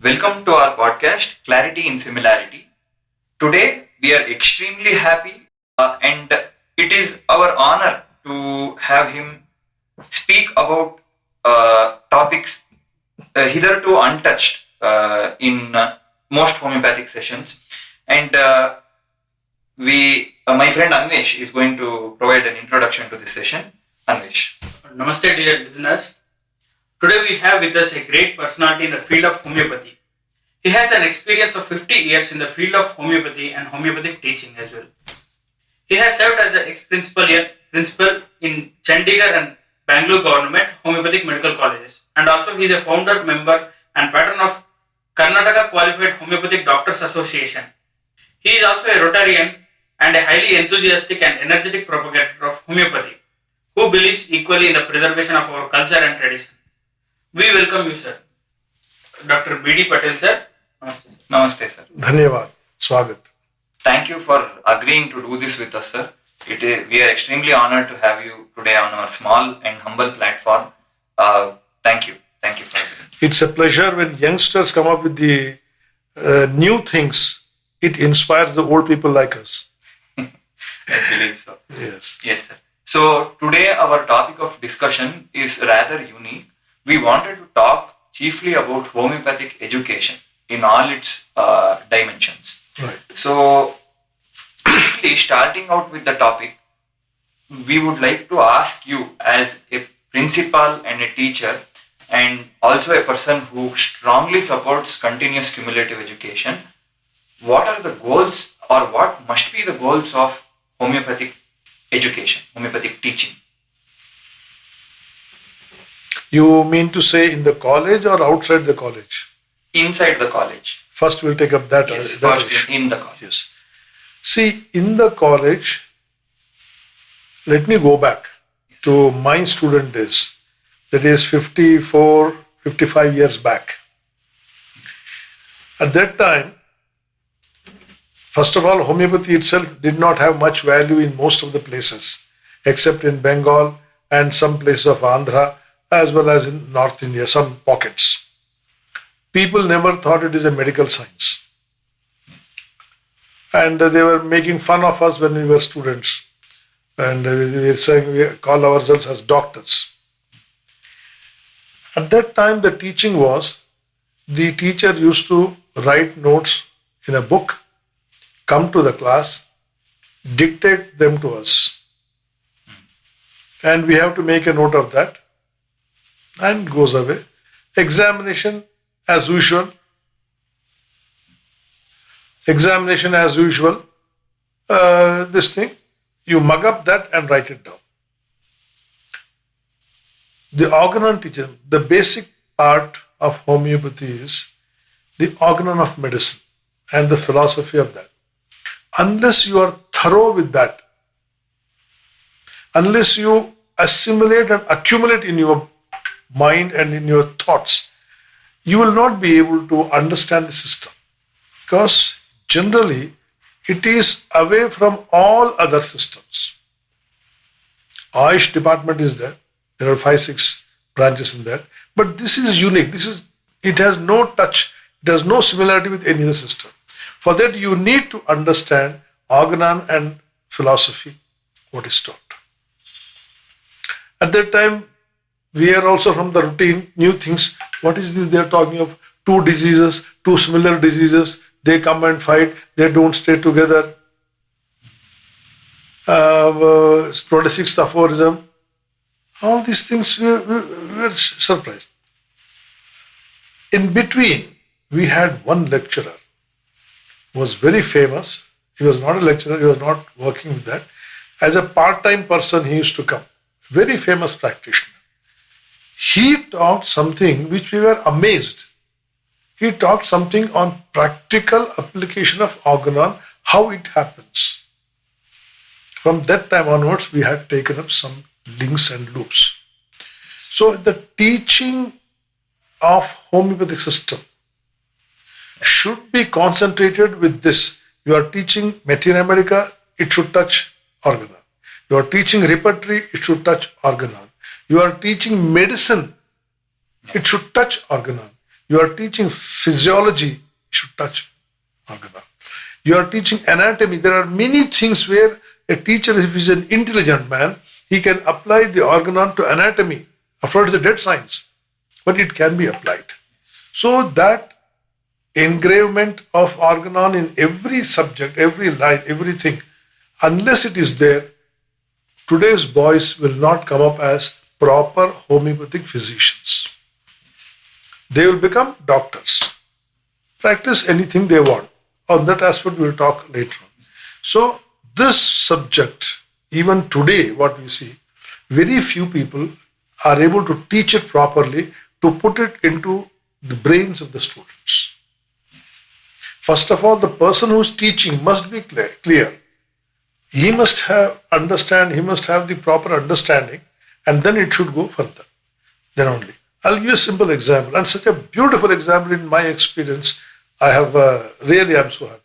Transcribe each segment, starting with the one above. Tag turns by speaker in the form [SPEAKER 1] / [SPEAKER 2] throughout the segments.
[SPEAKER 1] Welcome to our podcast, Clarity in Similarity. Today, we are extremely happy and it is our honor to have him speak about topics hitherto untouched in most homeopathic sessions. And my friend Anvesh is going to provide an introduction to this session. Anvesh.
[SPEAKER 2] Namaste, dear listeners. Today we have with us a great personality in the field of homeopathy. He has an experience of 50 years in the field of homeopathy and homeopathic teaching as well. He has served as an ex-principal in Chandigarh and Bangalore Government Homeopathic Medical Colleges, and also he is a founder, member and patron of Karnataka Qualified Homeopathic Doctors Association. He is also a Rotarian and a highly enthusiastic and energetic propagator of homeopathy, who believes equally in the preservation of our culture and tradition. We welcome you, sir. Dr. B.D. Patel, sir. Namaste.
[SPEAKER 1] Namaste, sir.
[SPEAKER 3] Dhanyavad. Swagat.
[SPEAKER 1] Thank you for agreeing to do this with us, sir. We are extremely honored to have you today on our small and humble platform. Thank you. Thank you for agreeing.
[SPEAKER 3] It's a pleasure when youngsters come up with the new things. It inspires the old people like us.
[SPEAKER 1] I believe so.
[SPEAKER 3] Yes.
[SPEAKER 1] Yes, sir. So today our topic of discussion is rather unique. We wanted to talk chiefly about homeopathic education in all its dimensions.
[SPEAKER 3] Right.
[SPEAKER 1] So, chiefly starting out with the topic, we would like to ask you, as a principal and a teacher, and also a person who strongly supports continuous cumulative education, what are the goals or what must be the goals of homeopathic education, homeopathic teaching?
[SPEAKER 3] You mean to say in the college or outside the college?
[SPEAKER 1] Inside the college.
[SPEAKER 3] First, we'll take up that.
[SPEAKER 1] Yes,
[SPEAKER 3] that
[SPEAKER 1] first
[SPEAKER 3] issue.
[SPEAKER 1] in the college.
[SPEAKER 3] Yes. See, in the college, let me go back to my student days. That is 54, 55 years back. At that time, first of all, homeopathy itself did not have much value in most of the places, except in Bengal and some places of Andhra, as well as in North India, some pockets. People never thought it is a medical science. And they were making fun of us when we were students. And we were saying we call ourselves as doctors. At that time, the teaching was, the teacher used to write notes in a book, come to the class, dictate them to us. And we have to make a note of that, and goes away. Examination as usual. This thing, you mug up that and write it down. The organon teacher, the basic part of homeopathy is the organon of medicine and the philosophy of that. Unless you are thorough with that, unless you assimilate and accumulate in your mind and in your thoughts, you will not be able to understand the system, because generally it is away from all other systems. Ayush department is there. There are 5-6 branches in that. But this is unique. It has no touch. It has no similarity with any other system. For that, you need to understand organon and philosophy, what is taught. At that time, we are also from the routine, new things. What is this? They are talking of two diseases, two similar diseases. They come and fight. They don't stay together. 26th aphorism. All these things, we were surprised. In between, we had one lecturer who was very famous. He was not a lecturer. He was not working with that. As a part-time person, he used to come. Very famous practitioner. He taught something which we were amazed. He taught something on practical application of organon, how it happens. From that time onwards, we had taken up some links and loops. So the teaching of homeopathic system should be concentrated with this. You are teaching materia medica, it should touch organon. You are teaching repertory, it should touch organon. You are teaching medicine, it should touch organon. You are teaching physiology, you should touch organon. You are teaching anatomy. There are many things where a teacher, if he is an intelligent man, he can apply the organon to anatomy. Of course, it's a dead science, but it can be applied. So that engravement of organon in every subject, every line, everything, unless it is there, today's boys will not come up as proper homeopathic physicians. They will become doctors, practice anything they want. On that aspect, we will talk later on. So, this subject, even today, what we see, very few people are able to teach it properly, to put it into the brains of the students. First of all, the person who is teaching must be clear. He must have the proper understanding, and then it should go further. Then only. I'll give you a simple example, and such a beautiful example in my experience. I'm so happy.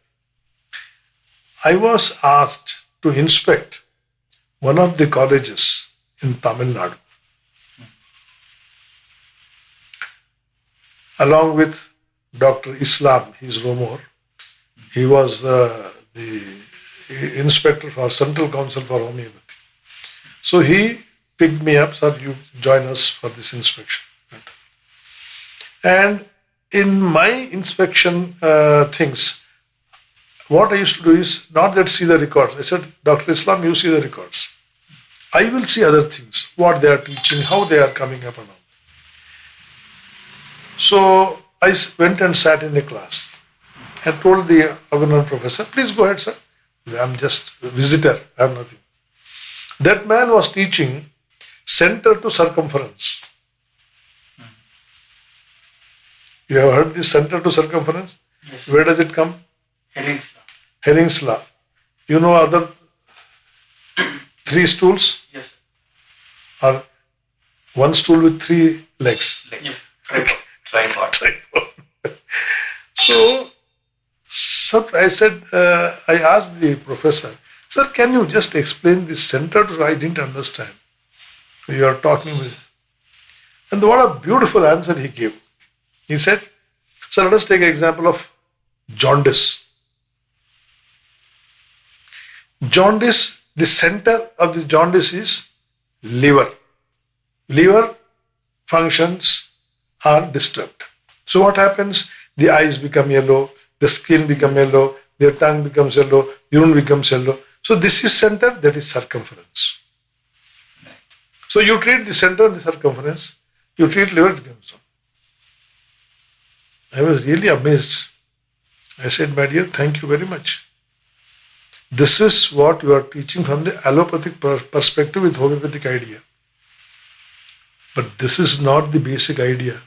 [SPEAKER 3] I was asked to inspect one of the colleges in Tamil Nadu, along with Dr. Islam, he's Romor. He was the inspector for Central Council for Homeopathy. So he picked me up, sir, you join us for this inspection. And in my inspection things, what I used to do is not that see the records. I said, Dr. Islam, you see the records. I will see other things, what they are teaching, how they are coming up and all. So I went and sat in a class and told the organon professor, please go ahead, sir. I'm just a visitor, I have nothing. That man was teaching center to circumference. You have heard this center to circumference?
[SPEAKER 2] Yes.
[SPEAKER 3] Where does it come?
[SPEAKER 2] Herring's law.
[SPEAKER 3] Herring's law. You know other 3 stools?
[SPEAKER 2] Yes.
[SPEAKER 3] Or one stool with 3 legs?
[SPEAKER 2] Yes.
[SPEAKER 1] Tripod.
[SPEAKER 3] So, I said, I asked the professor, sir, can you just explain this center to? I didn't understand. You are talking with. And what a beautiful answer he gave. He said, so let us take an example of jaundice. Jaundice, the center of the jaundice is liver. Liver functions are disturbed. So what happens? The eyes become yellow, the skin becomes yellow, their tongue becomes yellow, urine becomes yellow. So this is center, that is circumference. So you treat the center and the circumference, you treat liver, it becomes so. I was really amazed. I said, my dear, thank you very much. This is what you are teaching from the allopathic perspective with homeopathic idea. But this is not the basic idea.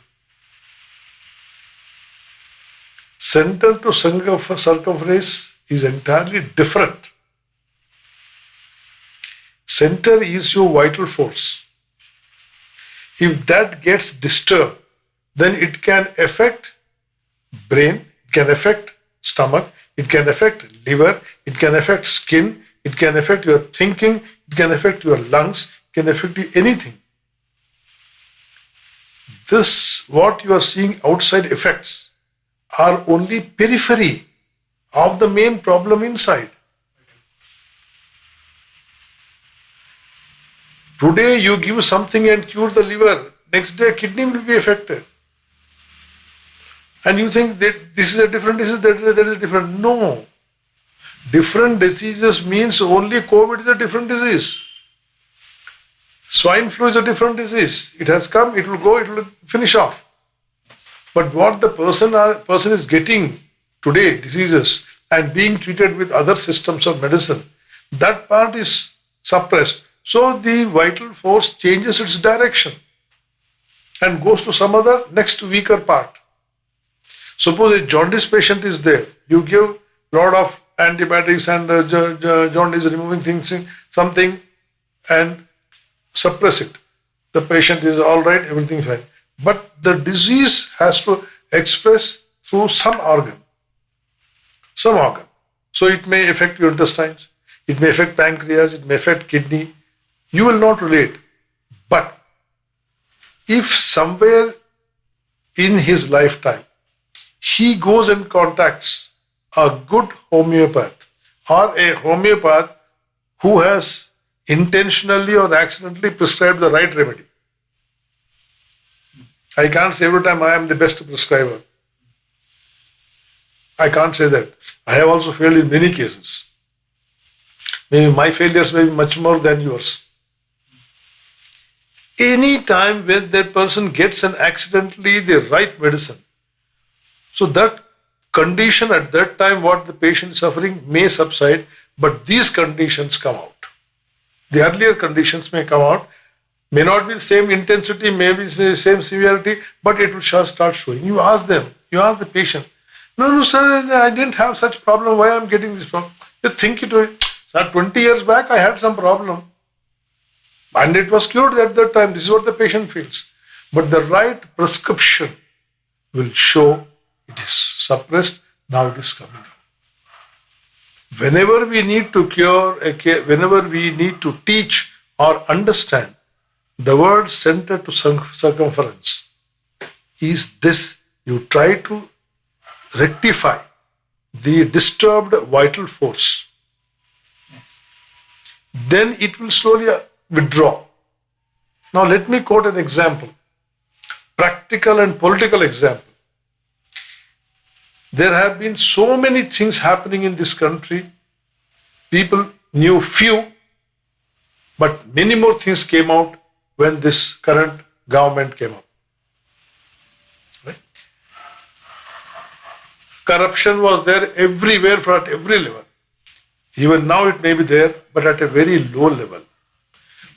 [SPEAKER 3] Center to circumference is entirely different. Center is your vital force. If that gets disturbed, then it can affect brain, it can affect stomach, it can affect liver, it can affect skin, it can affect your thinking, it can affect your lungs, it can affect you anything. This, what you are seeing outside effects, are only periphery of the main problem inside. Today you give something and cure the liver, next day kidney will be affected. And you think that this is a different disease, that is a different. No. Different diseases means only COVID is a different disease. Swine flu is a different disease. It has come, it will go, it will finish off. But what the person is getting today, diseases, and being treated with other systems of medicine, that part is suppressed. So the vital force changes its direction and goes to some other next weaker part. Suppose a jaundice patient is there, you give lot of antibiotics and jaundice removing things, something, and suppress it. The patient is all right, everything fine. But the disease has to express through some organ. So it may affect your intestines, it may affect pancreas, it may affect kidney. You will not relate. But if somewhere in his lifetime, he goes and contacts a good homeopath or a homeopath who has intentionally or accidentally prescribed the right remedy. I can't say every time I am the best prescriber. I can't say that. I have also failed in many cases. Maybe my failures may be much more than yours. Any time when that person gets an accidentally the right medicine, so that condition at that time what the patient is suffering may subside, but these conditions come out. The earlier conditions may come out, may not be the same intensity, may be the same severity, but it will start showing. You ask them, you ask the patient, no, sir, I didn't have such problem. Why I'm getting this problem? You think it way. Sir, 20 years back, I had some problem. And it was cured at that time. This is what the patient feels. But the right prescription will show it is suppressed. Now it is coming out. Whenever we need to cure a case, whenever we need to teach or understand, the word center to circumference is this. You try to rectify the disturbed vital force. Then it will slowly withdraw. Now let me quote an example, practical and political example. There have been so many things happening in this country. People knew few, but many more things came out when this current government came up. Right? Corruption was there everywhere, at every level. Even now it may be there, but at a very low level.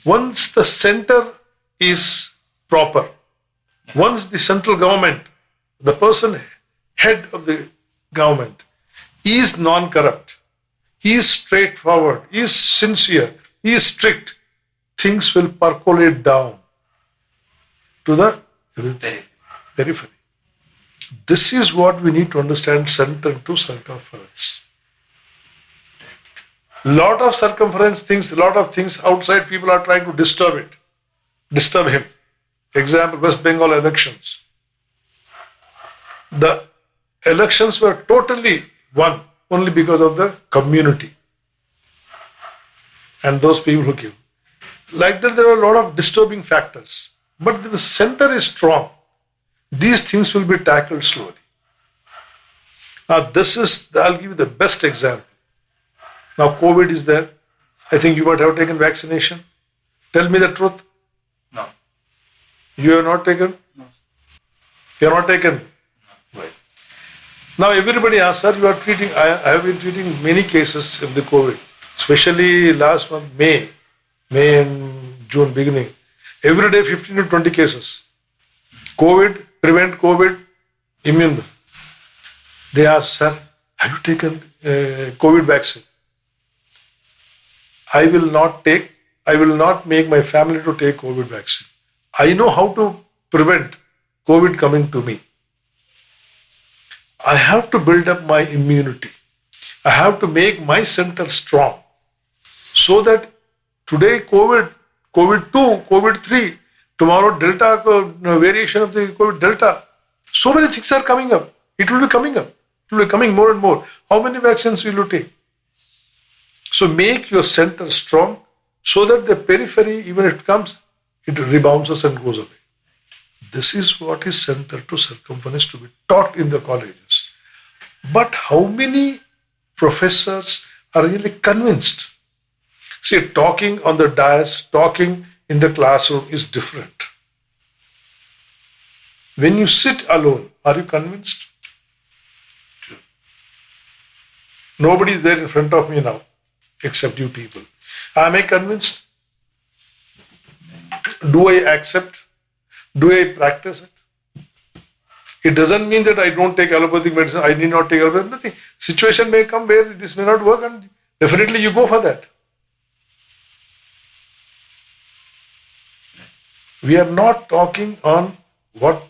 [SPEAKER 3] Once the center is proper, once the central government, the person head of the government is non-corrupt, is straightforward, is sincere, is strict, things will percolate down to the periphery. This is what we need to understand, center to circumference. Lot of circumference things, lot of things outside, people are trying to disturb him. Example, West Bengal elections. The elections were totally won only because of the community and those people who came. Like that, there are a lot of disturbing factors. But the center is strong. These things will be tackled slowly. Now, I'll give you the best example. Now, COVID is there. I think you might have taken vaccination. Tell me the truth.
[SPEAKER 1] No.
[SPEAKER 3] You have not taken?
[SPEAKER 1] No.
[SPEAKER 3] You have not taken? No. Right. Now, everybody asks, sir, you are treating, I have been treating many cases of the COVID, especially last month, May and June beginning. Every day, 15 to 20 cases. COVID, prevent COVID, immune. They ask, sir, have you taken COVID vaccine? I will not make my family to take COVID vaccine. I know how to prevent COVID coming to me. I have to build up my immunity. I have to make my center strong so that today COVID 2, COVID 3, tomorrow Delta variation of the COVID Delta, so many things are coming up. It will be coming up. It will be coming more and more. How many vaccines will you take? So make your center strong so that the periphery, even if it comes, it rebounds and goes away. This is what is center to circumference to be taught in the colleges. But how many professors are really convinced? See, talking on the dais, talking in the classroom is different. When you sit alone, are you convinced?
[SPEAKER 1] True.
[SPEAKER 3] Nobody is there in front of me now, except you people. Am I convinced? Do I accept? Do I practice it? It doesn't mean that I don't take allopathic medicine, I need not take allopathic, nothing. Situation may come where this may not work and definitely you go for that. We are not talking on what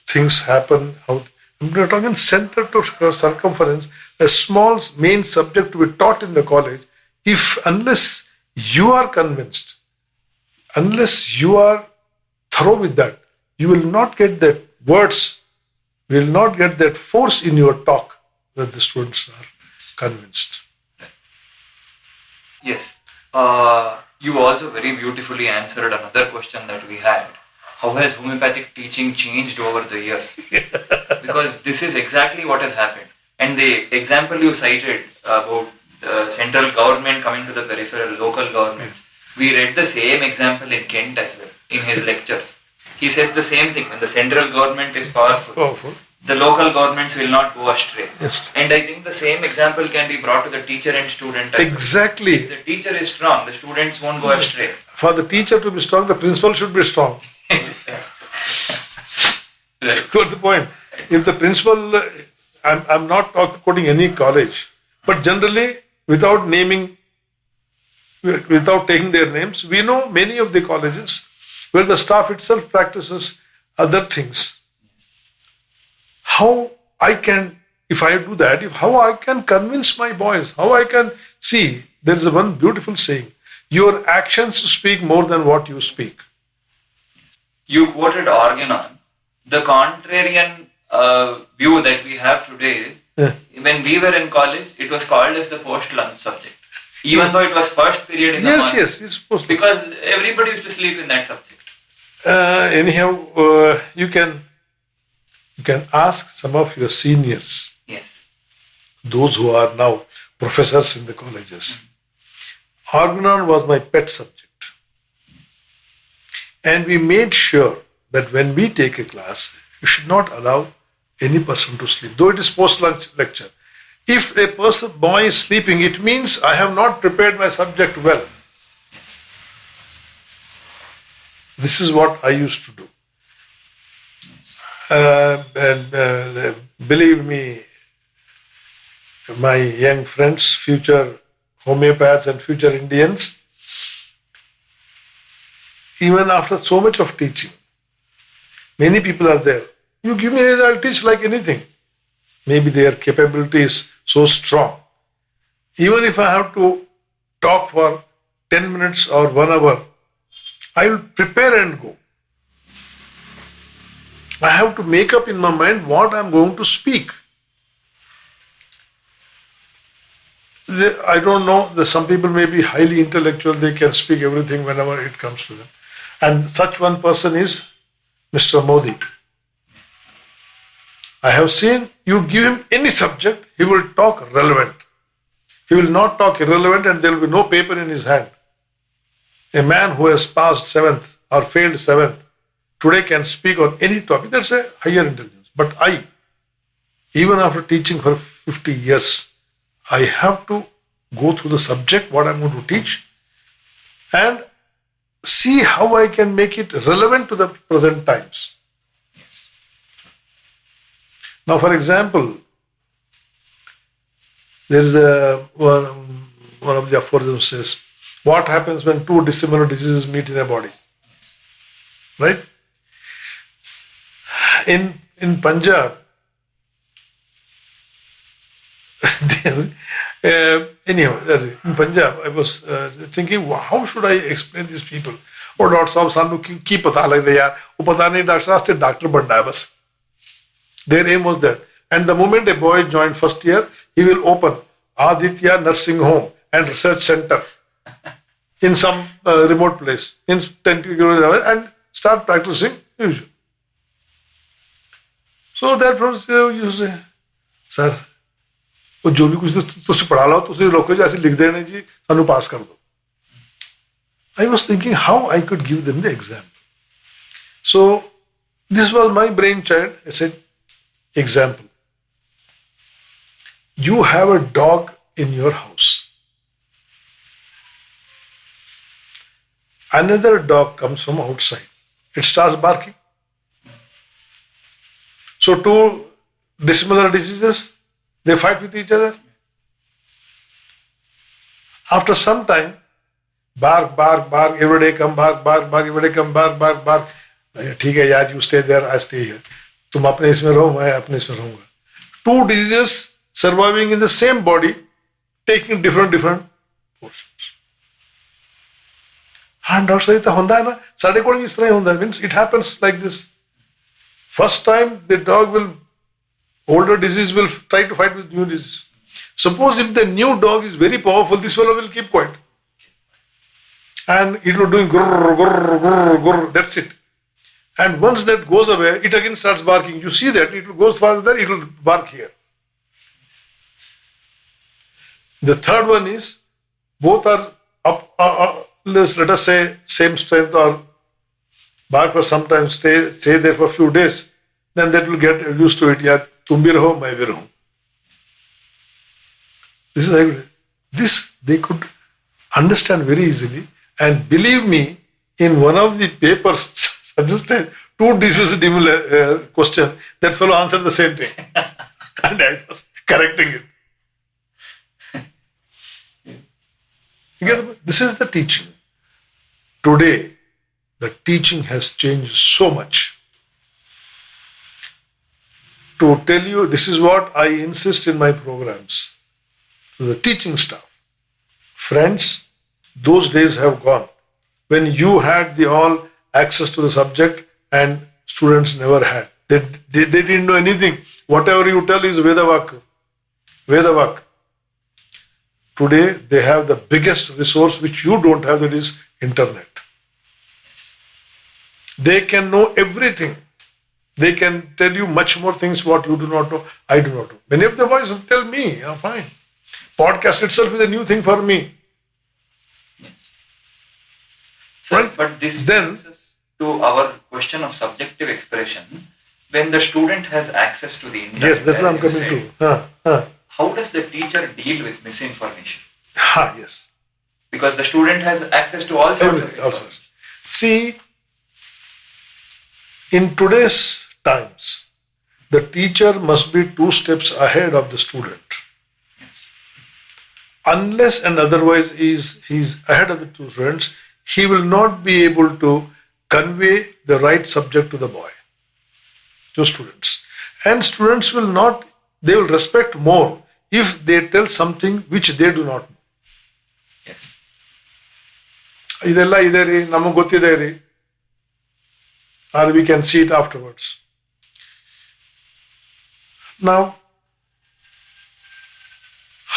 [SPEAKER 3] things happen, how we are talking center to circumference, a small main subject to be taught in the college. Unless you are convinced, unless you are thorough with that, you will not get the words will not get that force in your talk that the students are convinced.
[SPEAKER 1] Yes. You also very beautifully answered another question that we had. How has homeopathic teaching changed over the years? Because this is exactly what has happened. And the example you cited about the central government coming to the peripheral, local government, we read the same example in Kent as well, in his lectures. He says the same thing. When the central government is powerful, the local governments will not go astray.
[SPEAKER 3] Yes.
[SPEAKER 1] And I think the same example can be brought to the teacher and student as well.
[SPEAKER 3] Exactly.
[SPEAKER 1] If the teacher is strong, the students won't go astray.
[SPEAKER 3] For the teacher to be strong, the principal should be strong.
[SPEAKER 1] Right.
[SPEAKER 3] Got the point. If the principal, I'm not quoting any college, but generally, without taking their names, we know many of the colleges where the staff itself practices other things. How I can, if I do that, how I can convince my boys, how I can see, there is one beautiful saying, your actions speak more than what you speak.
[SPEAKER 1] You quoted Organon. The contrarian view that we have today is, when we were in college, it was called as the post-lunch subject. Even though it was first period in the morning.
[SPEAKER 3] Yes, it's supposed to.
[SPEAKER 1] Because everybody used to sleep in that subject.
[SPEAKER 3] Anyhow, you can ask some of your seniors,
[SPEAKER 1] Yes.
[SPEAKER 3] those who are now professors in the colleges. Organon was my pet subject. And we made sure that when we take a class, you should not allow any person to sleep, though it is post-lunch lecture. If a boy is sleeping, it means I have not prepared my subject well. This is what I used to do. Believe me, my young friends, future homeopaths and future Indians, even after so much of teaching, many people are there. You give me, I'll teach like anything. Maybe their capability is so strong. Even if I have to talk for 10 minutes or 1 hour, I will prepare and go. I have to make up in my mind what I'm going to speak. I don't know, some people may be highly intellectual, they can speak everything whenever it comes to them. And such one person is Mr. Modi. I have seen, you give him any subject, he will talk relevant. He will not talk irrelevant and there will be no paper in his hand. A man who has passed 7th or failed 7th today can speak on any topic. That's a higher intelligence. But I, even after teaching for 50 years, I have to go through the subject, what I'm going to teach, and see how I can make it relevant to the present times. Now, for example, there is one of the aphorisms says, what happens when two dissimilar diseases meet in a body? Right? In Punjab, anyhow, in Punjab, I was thinking, how should I explain these people? Oh, Dr. Saab, sanu ki pata lagda yaar? Oh, pata nahi, Dr. Saab, se doctor banna hai bas. Their aim was that. And the moment a boy joined first year, he will open Aditya Nursing Home and Research Center in some remote place, in 10 kilometers, and start practicing usually. So that was, you say, sir, जो भी कुछ तुझसे पढ़ा लो तुझसे रोको जैसे लिख देने जी सानू पास कर दो. I was thinking how I could give them the example. So this was my brainchild. I said, example. You have a dog in your house. Another dog comes from outside. It starts barking. So two dissimilar diseases, they fight with each other. After some time, bark, every day come bark, every day come bark. ठीक है यार, you stay there, I stay here. तुम अपने इसमें रहो, मैं अपने इसमें रहूंगा. Two diseases surviving in the same body, taking different portions. हाँ डॉक्टर साहब तो होता है ना, साढ़े कोल भी इस तरह होता है. Means it happens like this. First time the dog will Older disease will try to fight with new disease. Suppose if the new dog is very powerful, this fellow will keep quiet. And it will doing grrr, grrr, grrr, grrr, that's it. And once that goes away, it again starts barking. You see that, it goes farther, it will bark here. The third one is, both are let us say, same strength or bark for sometimes stay there for a few days, then that will get used to it. Yeah, tum bhi raho, main bhi rahu. This they could understand very easily. And believe me, in one of the papers suggested 2 disease question, that fellow answered the same thing. And I was correcting it. This is the teaching. Today, the teaching has changed so much. To tell you, this is what I insist in my programs. To the teaching staff. Friends, those days have gone. When you had the all access to the subject and students never had. They didn't know anything. Whatever you tell is Vedavak. Vedavak. Today, they have the biggest resource which you don't have, that is internet. They can know everything. They can tell you much more things what you do not know, I do not know. Many of the boys will tell me, I'm fine. Podcast itself is a new thing for me.
[SPEAKER 1] Yes. So,
[SPEAKER 3] Right?
[SPEAKER 1] but this
[SPEAKER 3] Then-
[SPEAKER 1] brings us to our question of subjective expression. When the student has access to the internet,
[SPEAKER 3] Yes, that's what
[SPEAKER 1] as
[SPEAKER 3] I'm
[SPEAKER 1] you
[SPEAKER 3] coming
[SPEAKER 1] said,
[SPEAKER 3] to.
[SPEAKER 1] how does the teacher deal with misinformation?
[SPEAKER 3] Yes.
[SPEAKER 1] Because the student has access to all sorts of
[SPEAKER 3] Everything also.
[SPEAKER 1] information.
[SPEAKER 3] See, in today's times, the teacher must be 2 steps ahead of the student. Unless and otherwise he's ahead of the 2 students, he will not be able to convey the right subject to the boy, to students. And students will not, they will respect more if they tell something which they do not know.
[SPEAKER 1] Yes.
[SPEAKER 3] ಇದೆಲ್ಲ ಇದೆ ರೀ, ನಮಗೆ ಗೊತ್ತಿದೆ ರೀ, or we can see it afterwards. Now,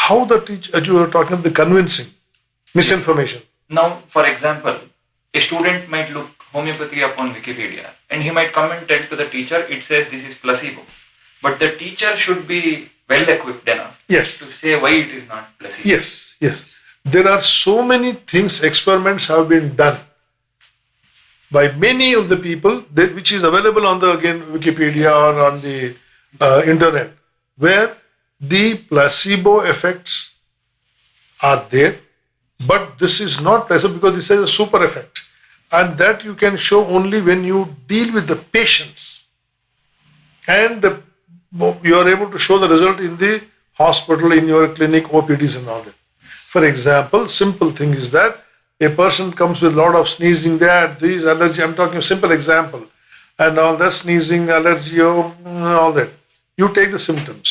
[SPEAKER 3] how the teacher, you were talking about the convincing, misinformation.
[SPEAKER 1] Now, for example, a student might look homeopathy upon Wikipedia and he might come and tell to the teacher, it says this is placebo. But the teacher should be well equipped enough
[SPEAKER 3] Yes,
[SPEAKER 1] to say why it is not placebo.
[SPEAKER 3] yes, yes. There are so many things, experiments have been done by many of the people, which is available on the, again, Wikipedia or on the internet, where the placebo effects are there, but this is not placebo because this is a super effect. And that you can show only when you deal with the patients. And you are able to show the result in the hospital, in your clinic, OPDs and all that. For example, simple thing is that a person comes with a lot of sneezing, these allergy, I'm talking a simple example, and all that sneezing, allergy, all that. You take the symptoms.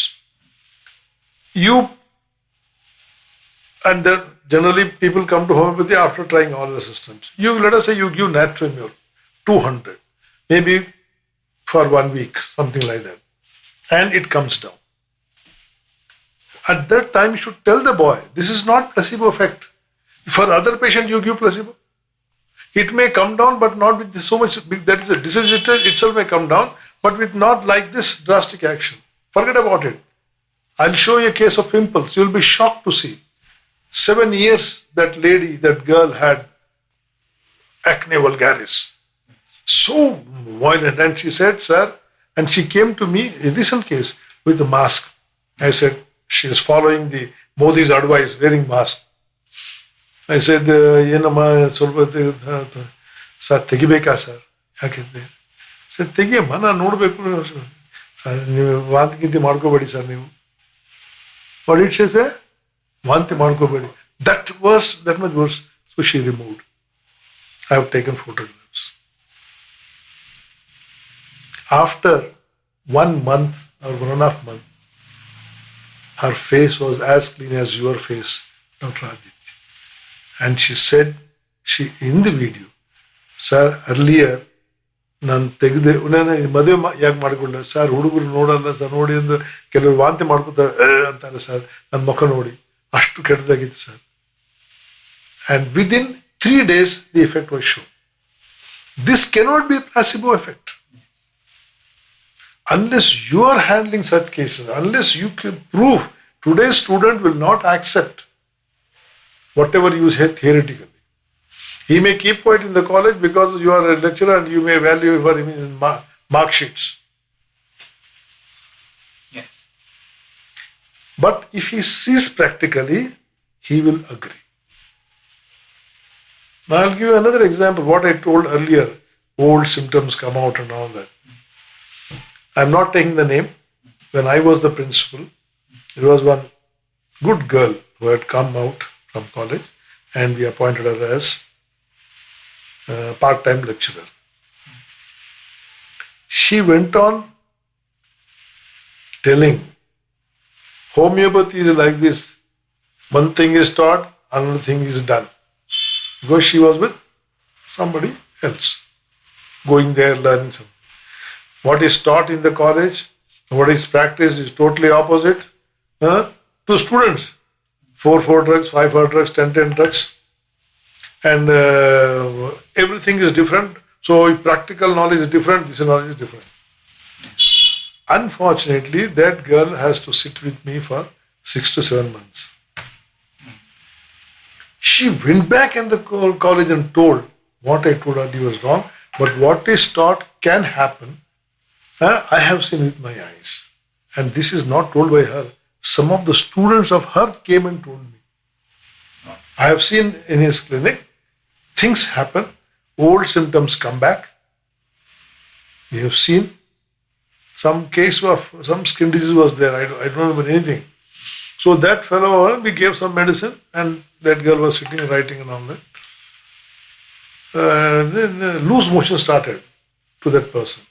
[SPEAKER 3] And then generally people come to homeopathy after trying all the systems. Let us say you give natriumur, 200, maybe for 1 week, something like that, and it comes down. At that time, you should tell the boy, this is not placebo effect. For the other patient, you give placebo. It may come down, but not with so much, that is the disease itself may come down, but with not like this drastic action. Forget about it. I'll show you a case of pimples. You'll be shocked to see. 7 years that lady, that girl had acne vulgaris. So violent. And she said, sir, and she came to me, a recent case, with a mask. I said, she is following the Modi's advice, wearing mask. I said, ಏನಮ್ಮ ಸ್ವಲ್ಪ sir ತೆಗಿಬೇಕಾ sir? ಯಾಕೆ sir ತೆಗಿಯಮ್ಮ, ನಾನು ನೋಡಬೇಕು sir, ನೀವು ವಾಂತಿ ಗಿಂತಿ ಮಾಡ್ಕೋಬೇಡಿ sir ನೀವು. What did she say? ವಾಂತಿ ಮಾಡ್ಕೋಬೇಡಿ. That much worse. So she removed. I have taken photographs. After 1 month or 1.5 months, her face was as clean as your face, Dr. Aditya. And she said, in the video, sir, earlier ನಾನು ತೆಗೆದೆ ನಾನು ಮದುವೆ ಯಾಕೆ ಮಾಡಿಕೊಂಡೆ sir, ಹುಡುಗರು ನೋಡಲ್ಲ sir, ನೋಡಿ ಎಂದು ಕೆಲವರು ವಾಂತಿ ಮಾಡ್ಕೊತಾರೆ ಅಂತಾರೆ ಸರ್, ನನ್ನ ಮುಖ ನೋಡಿ ಅಷ್ಟು ಕೆಟ್ಟದಾಗಿತ್ತು sir. And within 3 days the effect was show. This cannot be placebo effect unless you are handling such cases, unless you can prove. Today's student will not accept whatever you say theoretically. He may keep quiet in the college because you are a lecturer and you may value for him in mark sheets.
[SPEAKER 1] Yes.
[SPEAKER 3] But if he sees practically, he will agree. Now I'll give you another example. What I told earlier, old symptoms come out and all that. I'm not taking the name. When I was the principal, there was one good girl who had come out from college and we appointed her as part-time lecturer. She went on telling homeopathy is like this. One thing is taught, another thing is done. Because she was with somebody else, going there, learning something. What is taught in the college, what is practiced is totally opposite to students. 4 drugs, 5 drugs, 10 drugs. And everything is different. So practical knowledge is different, this knowledge is different. Unfortunately, that girl has to sit with me for 6 to 7 months. She went back in the college and told what I told earlier was wrong, but what is taught can happen. I have seen with my eyes. And this is not told by her. Some of the students of her came and told me. I have seen in his clinic, things happen, old symptoms come back. We have seen some case of some skin disease was there. I don't remember anything. So that fellow, we gave some medicine and that girl was sitting writing and all that. Then loose motion started to that person.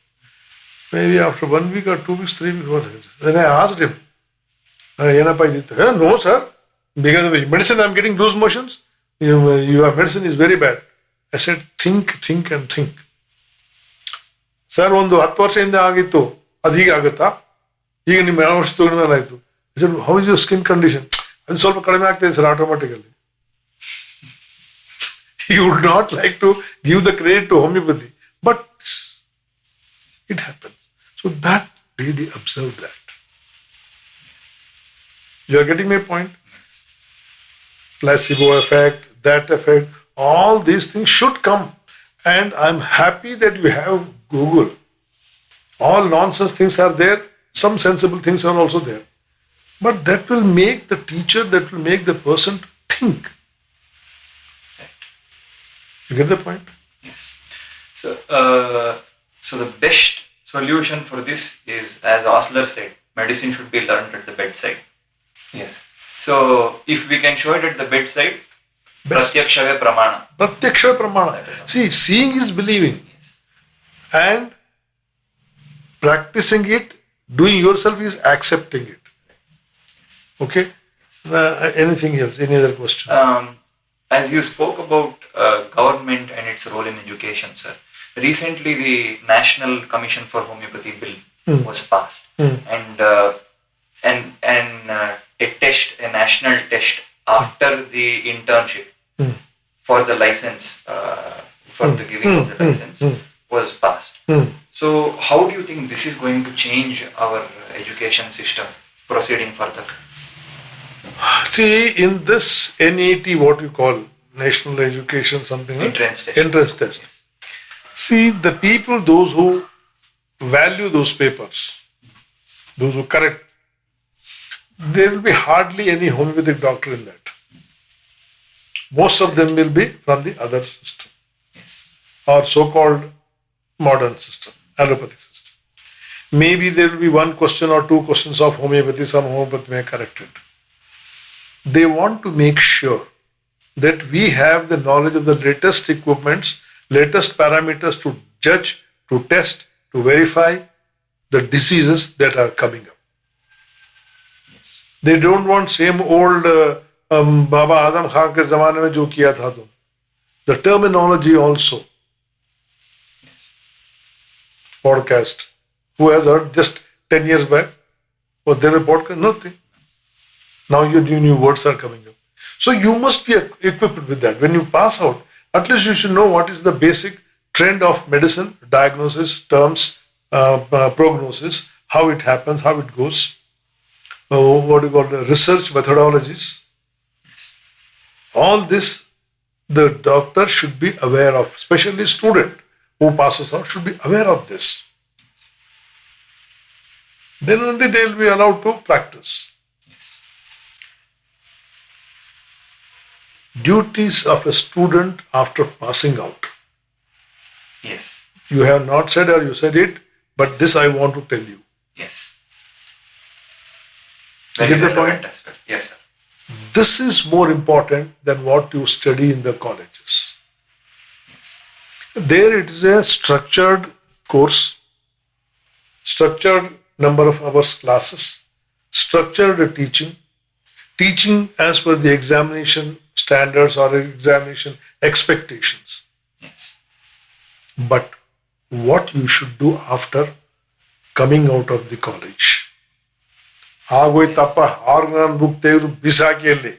[SPEAKER 3] Maybe after 1 week or 2 weeks, 3 weeks. Then I asked him, no sir, because of medicine I'm getting loose motions. Your medicine is very bad. I said, think and think. Sir, ಒಂದು 10 ವರ್ಷದಿಂದ ಆಗಿತ್ತು, ಅದು ಹೀಗೆ ಆಗುತ್ತಾ? ಈಗ ನಿಮ್ಮ ಔಷಧಿ ತಗೊಂಡ ಮೇಲೆ ಆಯಿತು. I said, how is your skin condition? ಅದು ಸ್ವಲ್ಪ ಕಡಿಮೆ ಆಗ್ತದೆ sir automatically. He would not like to give the credit to homeopathy, but it happens. So that lady observed that. You are getting my point? Placebo effect, that effect, all these things should come. And I'm happy that you have Google. All nonsense things are there. Some sensible things are also there. But that will make the teacher, that will make the person to think. You get the point?
[SPEAKER 1] Yes. So the best solution for this is, as Osler said, medicine should be learned at the bedside. Yes. So if we can show it at the bedside, pratyakshave pramana.
[SPEAKER 3] Pratyakshave pramana. See, seeing is believing.
[SPEAKER 1] Yes.
[SPEAKER 3] And practicing it, doing yourself is accepting it. Okay? Anything else? Any other question?
[SPEAKER 1] As you spoke about government and its role in education, sir. Recently, the National Commission for Homeopathy Bill was passed, and a national test after the internship for the license, for the giving of the license was passed. So, how do you think this is going to change our education system proceeding further?
[SPEAKER 3] See, in this NET, what you call National Education something,
[SPEAKER 1] Entrance test.
[SPEAKER 3] Entrance test. See, the people, those who value those papers, those who correct, there will be hardly any homeopathic doctor in that. Most of them will be from the other system,
[SPEAKER 1] Yes.
[SPEAKER 3] or so-called modern system, allopathic system. Maybe there will be 1 question or 2 questions of homeopathy, some homeopathy may correct it. They want to make sure that we have the knowledge of the latest equipments, latest parameters to judge, to test, to verify the diseases that are coming up. They don't want same old Baba Adam Khan ke zamane mein jo kiya tha tum. The terminology also. podcast. Who has heard just 10 years back? Was there a podcast? Nothing. Now your new words are coming up. So you must be equipped with that. When you pass out, at least you should know what is the basic trend of medicine, diagnosis, terms, prognosis, how it happens, how it goes, what you call the research methodologies. All this the doctor should be aware of, especially student who passes out should be aware of this. Then only they will be allowed to practice. Duties of a student after passing out.
[SPEAKER 1] Yes.
[SPEAKER 3] You have not said or you said it, but this I want to tell you.
[SPEAKER 1] Yes.
[SPEAKER 3] You
[SPEAKER 1] Very
[SPEAKER 3] get the
[SPEAKER 1] relevant
[SPEAKER 3] point?
[SPEAKER 1] aspect. Yes, sir.
[SPEAKER 3] This is more important than what you study in the colleges. There it is a structured course, structured number of hours classes, structured teaching, teaching as per the examination standards or examination expectations.
[SPEAKER 1] Yes.
[SPEAKER 3] But what you should do after coming out of the college. ಆಗೋಯ್ತಪ್ಪ ಅವ್ರಿಗೆ ನಾನು book ತೆಗೆದು ಬಿಸಾಕಿ ಅಲ್ಲಿ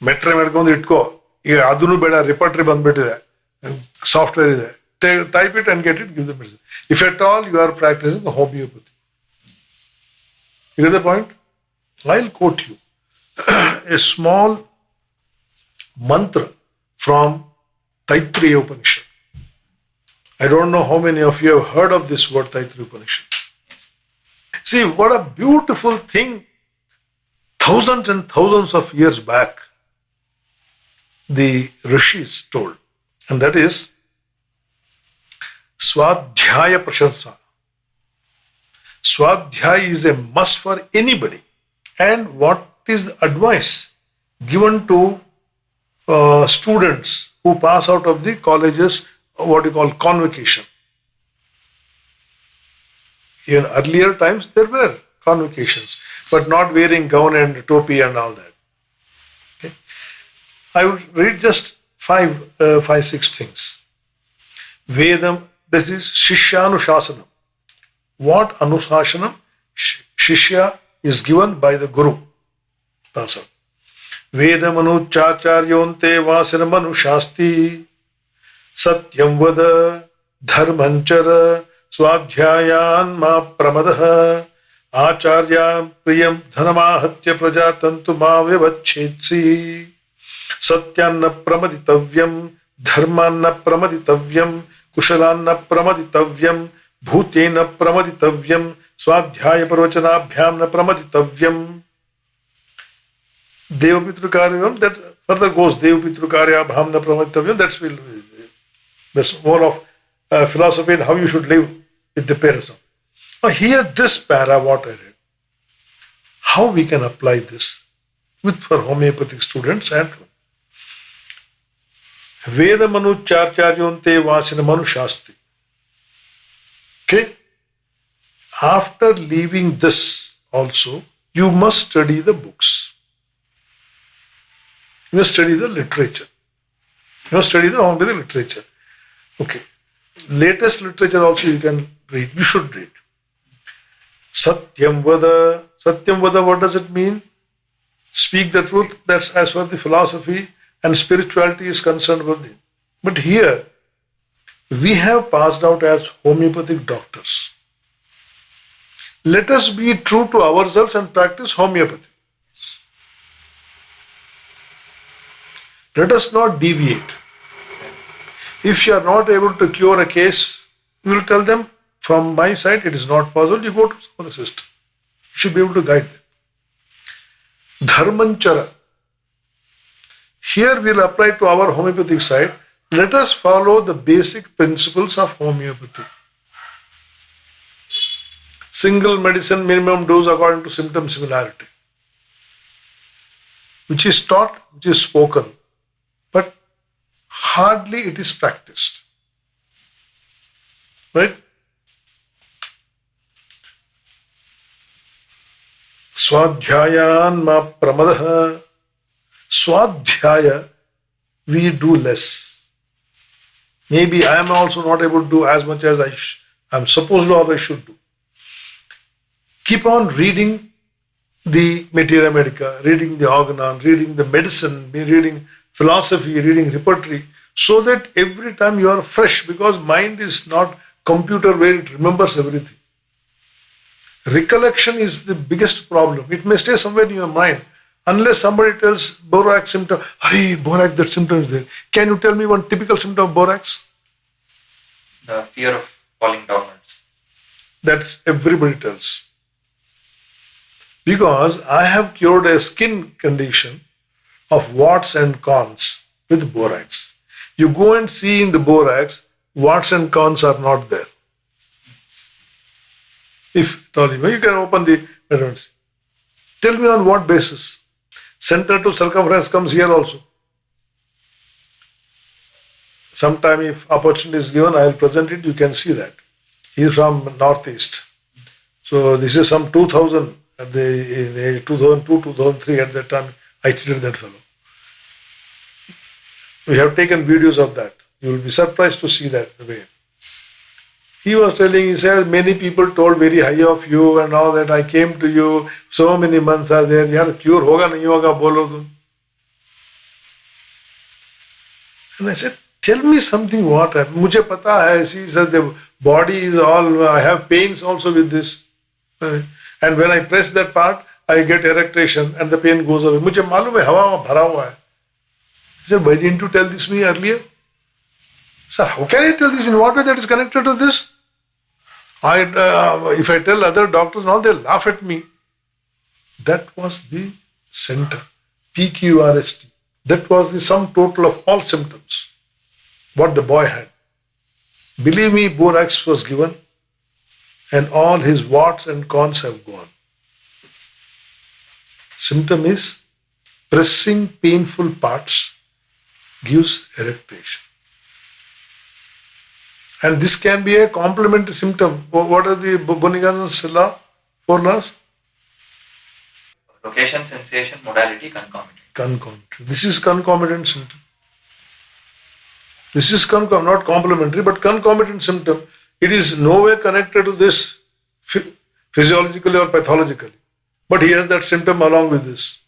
[SPEAKER 3] ಮೆಟ್ರೆ ಮಾಡ್ಕೊಂಡು ಇಟ್ಕೋ, ಈಗ ಅದನ್ನು ಬೇಡ, ರಿಪರ್ಟ್ರಿ ಬಂದ್ಬಿಟ್ಟಿದೆ, ಸಾಫ್ಟ್ವೇರ್ ಇದೆ, type it and get it, give the medicine. If at all you are practising homeopathy. You get the point? I'll quote you a small mantra from Taittiriya Upanishad. I don't know how many of you have heard of this word Taittiriya Upanishad. See, what a beautiful thing thousands and thousands of years back the rishis told. And that is Swadhyaya Prashansa. Swadhyaya is a must for anybody. And what is the advice given to students who pass out of the colleges, what you call convocation? In earlier times, there were convocations, but not wearing gown and topi and all that. Okay? I would read just five, 6 things. Vedam, this is Shishyanushasanam. What Anushasanam? Shishya is given by the Guru. Pass out. Vedamanu chacharyonte vasanamanu shasti satyam vada dharmanchara स्वाध्यायान् मा प्रमदः आचार्या प्रियं धनमाहत्य प्रजातन्तु मा व्यवच्छेत्सि सत्यान्न प्रमदितव्यं धर्मान्न प्रमदितव्यं कुशलान्न प्रमदितव्यं भूतेन प्रमदितव्यं स्वाध्याय प्रवचनाभ्यां न प्रमदितव्यं. देवपितृकार्यं, that further goes देवपितृकार्याभ्यां न प्रमदितव्यं. That's more of philosophy and how you should live with the parents. Now here this para what I read, how we can apply this with for homeopathic students and Veda Manu Charcharyonte Vasina Manu Shasti. Okay? After leaving this also, you must study the books. You must study the literature. You must study the homeopathic literature. Okay. Latest literature also you can read. You should read. Satyam Vada. Satyam Vada, what does it mean? Speak the truth. That's as far as the philosophy and spirituality is concerned with it. But here, we have passed out as homeopathic doctors. Let us be true to ourselves and practice homeopathy. Let us not deviate. If you are not able to cure a case, you will tell them, from my side, it is not possible, you go to some other system. You should be able to guide them. Dharmanchara. Here we will apply to our homeopathic side. Let us follow the basic principles of homeopathy. Single medicine, minimum dose according to symptom similarity. Which is taught, which is spoken. But hardly it is practiced. Right? Swadhyayan ma pramadah. Swadhyaya, we do less. Maybe I am also not able to do as much as I I'm supposed to or I should do. Keep on reading the Materia Medica, reading the Organon, reading the medicine, reading philosophy, reading repertory, so that every time you are fresh, because mind is not computer where it remembers everything. Recollection is the biggest problem. It may stay somewhere in your mind. Unless somebody tells borax symptom, hey, borax, that symptom is there. Can you tell me one typical symptom of borax?
[SPEAKER 1] The fear of falling downwards.
[SPEAKER 3] That's everybody tells. Because I have cured a skin condition of warts and corns with borax. You go and see in the borax, warts and corns are not there. If at all, you can open the measurements. Tell me on what basis? Center to circumference comes here also. Sometime if opportunity is given, I will present it, you can see that. He is from Northeast. So this is some 2000, at the age 2002, 2003, at that time, I treated that fellow. We have taken videos of that. You will be surprised to see that, the way. He was telling, he said, many people told very high of you and all that. I came to you, so many months are there. Yaar, cure hoga nahi hoga, bolo tum. And I said, tell me something what happened. Mujhe pata hai, see, sir, the body is all, I have pains also with this. And when I press that part, I get erection and the pain goes away. Mujhe malum hai, hawa mein bhara hua hai. He said, why didn't you tell this me earlier? Sir, how can I tell this? In what way that is connected to this? If I tell other doctors and all, they laugh at me. That was the center, PQRST. That was the sum total of all symptoms, what the boy had. Believe me, borax was given and all his warts and corns have gone. Symptom is pressing painful parts gives erection. And this can be a complementary symptom. What are the Bonigan's law? 4 laws?
[SPEAKER 1] Location, sensation, modality, concomitant.
[SPEAKER 3] Concomitant. This is concomitant symptom. This is not complementary, but concomitant symptom. It is no way connected to this physiologically or pathologically. But he has that symptom along with this.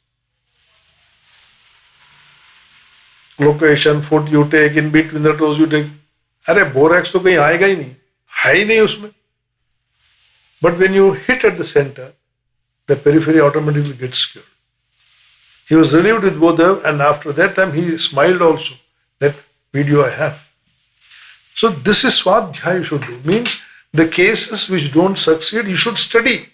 [SPEAKER 3] Location, foot you take, in between the toes you take. अरे borax तो कहीं आएगा ही नहीं, है ही नहीं उसमें. But when you hit at the center, the periphery automatically gets cured. He was relieved with both of them, and after that time he smiled also. That video I have. So this is Swadhyaya you should do. Means the cases which don't succeed, you should study.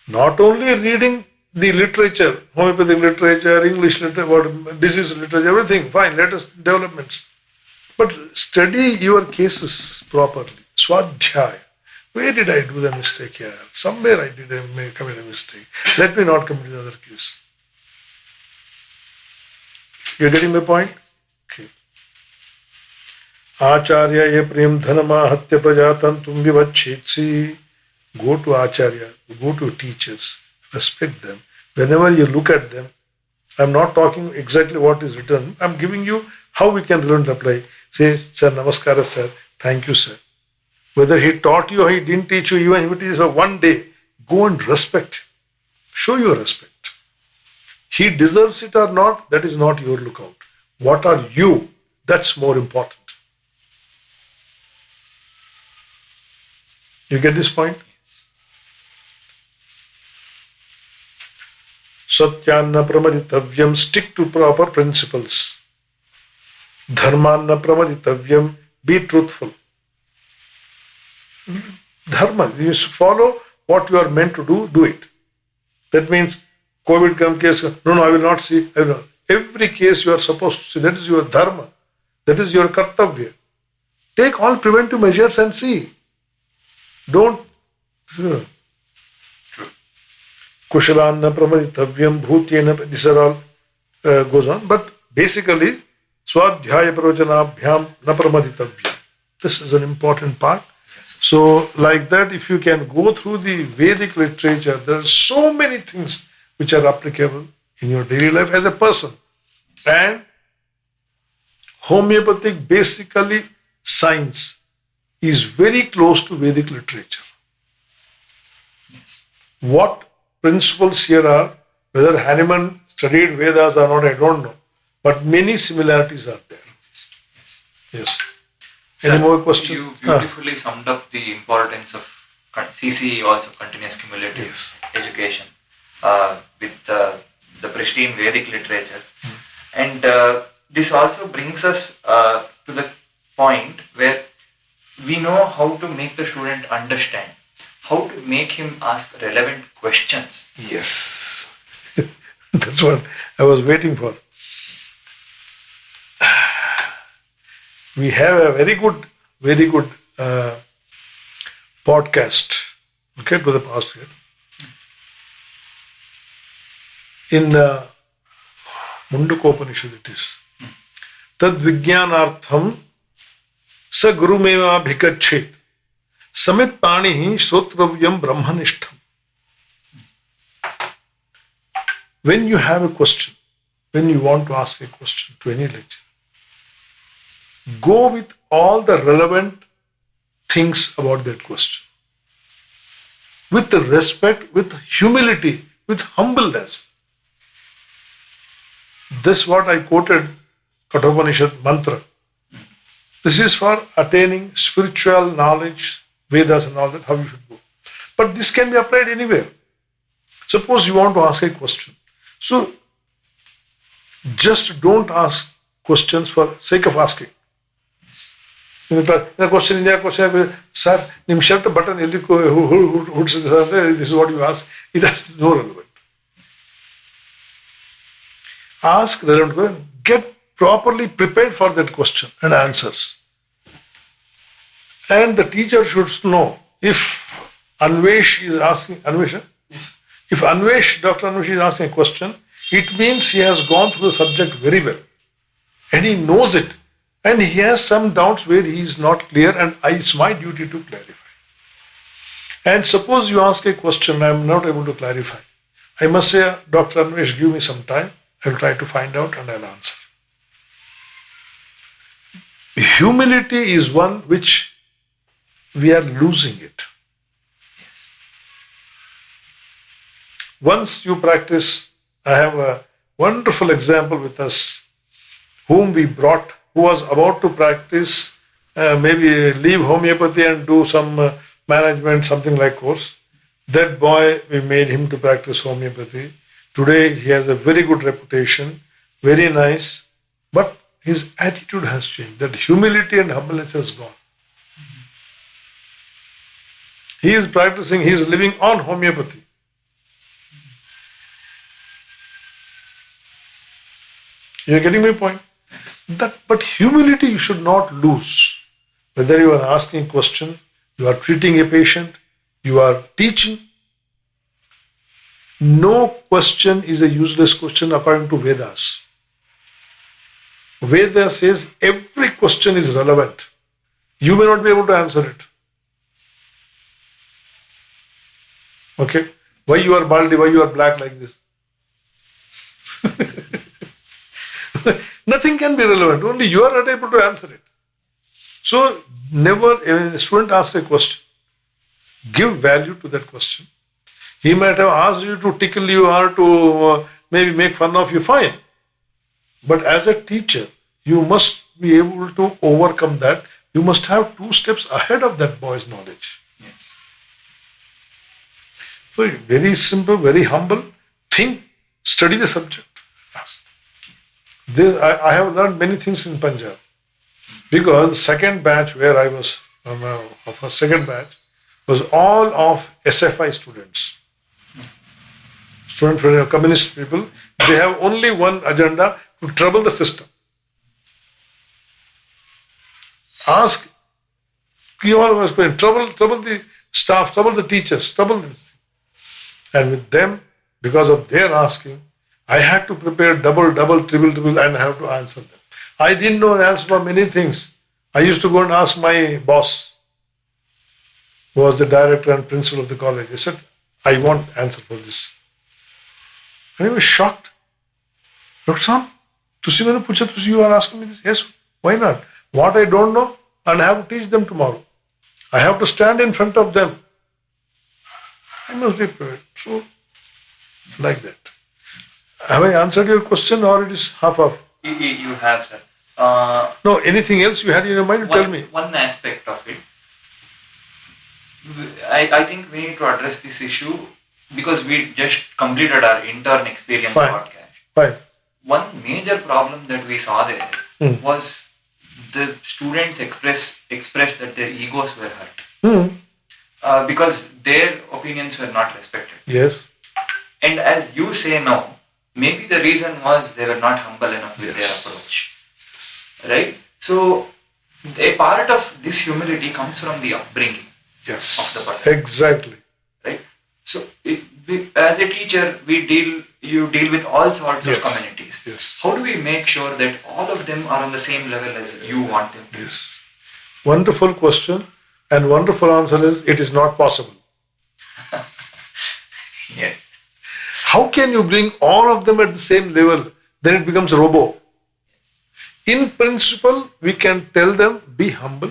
[SPEAKER 3] Not only reading the literature, homeopathic literature, English literature, disease literature, everything, fine, latest developments. But study your cases properly. Swadhyaya. Where did I do the mistake here? Somewhere I did commit a mistake. Let me not commit the other case. You're getting my point? Okay. Acharya ye prem dhanama hatya prajatantum vivachhetsi. Go to Acharya, go to teachers, respect them. Whenever you look at them, I'm not talking exactly what is written. I'm giving you how we can learn and apply. Say, sir, namaskara, sir. Thank you, sir. Whether he taught you or he didn't teach you, even if it is for one day, go and respect. Show your respect. He deserves it or not, that is not your lookout. What are you? That's more important. You get this point? Satyanna pramaditavyam, stick to proper principles. Dharmanna pramaditavyam, be truthful. Dharma, you follow what you are meant to do, do it. That means COVID come case, no, I will not see. I will not. Every case you are supposed to see, that is your dharma. That is your kartavya. Take all preventive measures and see. Don't. Kushalanna pramaditavyam bhutyena, these are all goes on. But basically, swadhyaya pravachanabhyam na pramaditavyam. This is an important part. So like that, if you can go through the Vedic literature, there are so many things which are applicable in your daily life as a person. And homeopathic basically science. is very close to Vedic literature. What principles here are, whether Hanuman studied Vedas or not, I don't know. But many similarities are there. Yes. Any
[SPEAKER 1] Sir,
[SPEAKER 3] more questions?
[SPEAKER 1] You beautifully summed up the importance of CCE, also continuous cumulative
[SPEAKER 3] Yes.
[SPEAKER 1] education, with the pristine Vedic literature. And this also brings us to the point where we know how to make the student understand, how to make him ask relevant questions.
[SPEAKER 3] Yes. That's what I was waiting for. We have a very good podcast, okay, to the past here. In Mundukopanishad it is. Tad vijnanartham sa gurumeva bhikachet samit panihi srotravyam brahmanishtham. When you have a question, when you want to ask a question to any lecture, go with all the relevant things about that question. With respect, with humility, with humbleness. This what I quoted, Kathopanishad mantra. This is for attaining spiritual knowledge, Vedas and all that, how you should go. But this can be applied anywhere. Suppose you want to ask a question. So, just don't ask questions for sake of asking. In a question, sir, nim shirt button, this is what you ask. It has no relevance. Ask relevant question. Get properly prepared for that question and answers. And the teacher should know if Anvesh is asking, if Dr. Anvesh is asking a question, it means he has gone through the subject very well and he knows it. And he has some doubts where he is not clear, and it's my duty to clarify. And suppose you ask a question, I am not able to clarify. I must say, Dr. Anvesh, give me some time. I will try to find out and I'll answer. Humility is one which we are losing it. Once you practice, I have a wonderful example with us, whom we brought, who was about to practice, maybe leave homeopathy and do some management, something like course. That boy, we made him to practice homeopathy. Today, he has a very good reputation, very nice, but his attitude has changed. That humility and humbleness has gone. He is practicing, he is living on homeopathy. You are getting my point? But humility you should not lose. Whether you are asking a question, you are treating a patient, you are teaching. No question is a useless question according to Vedas. Veda says every question is relevant. You may not be able to answer it. Okay? Why you are baldy? Why you are black like this? Nothing can be relevant. Only you are not able to answer it. So, never, when a student asks a question, give value to that question. He might have asked you to tickle you or to maybe make fun of you, fine. But as a teacher, you must be able to overcome that. You must have 2 steps ahead of that boy's knowledge.
[SPEAKER 1] Yes.
[SPEAKER 3] So, very simple, very humble. Think, study the subject. I have learned many things in Punjab. Because the second batch where I was, of a second batch, was all of SFI students. Student communist people, they have only one agenda, to trouble the system. Ask, trouble the staff, trouble the teachers, trouble this thing. And with them, because of their asking, I had to prepare double, triple, and have to answer them. I didn't know the answer for many things. I used to go and ask my boss, who was the director and principal of the college. I said, I want answer for this. And he was shocked. Dr. Sam, you are asking me this? Yes, why not? What I don't know, and I have to teach them tomorrow. I have to stand in front of them. I must be prepared. So, like that. Have I answered your question or it is half-half?
[SPEAKER 1] You have, sir.
[SPEAKER 3] No, anything else you had in your mind? Tell me.
[SPEAKER 1] One aspect of it. I think we need to address this issue because we just completed our intern experience
[SPEAKER 3] Fine.
[SPEAKER 1] podcast.
[SPEAKER 3] Fine.
[SPEAKER 1] One major problem that we saw there was the students expressed that their egos were hurt because their opinions were not respected.
[SPEAKER 3] Yes.
[SPEAKER 1] And as you say now, maybe the reason was they were not humble enough with
[SPEAKER 3] Yes.
[SPEAKER 1] their approach. Right? So, a part of this humility comes from the upbringing
[SPEAKER 3] Yes.
[SPEAKER 1] of the person.
[SPEAKER 3] Exactly.
[SPEAKER 1] Right? So, as a teacher, you deal with all sorts
[SPEAKER 3] Yes.
[SPEAKER 1] of communities.
[SPEAKER 3] Yes.
[SPEAKER 1] How do we make sure that all of them are on the same level as you want them to?
[SPEAKER 3] Yes. Wonderful question. And wonderful answer is it is not possible.
[SPEAKER 1] Yes.
[SPEAKER 3] How can you bring all of them at the same level? Then it becomes robo. In principle, we can tell them, be humble.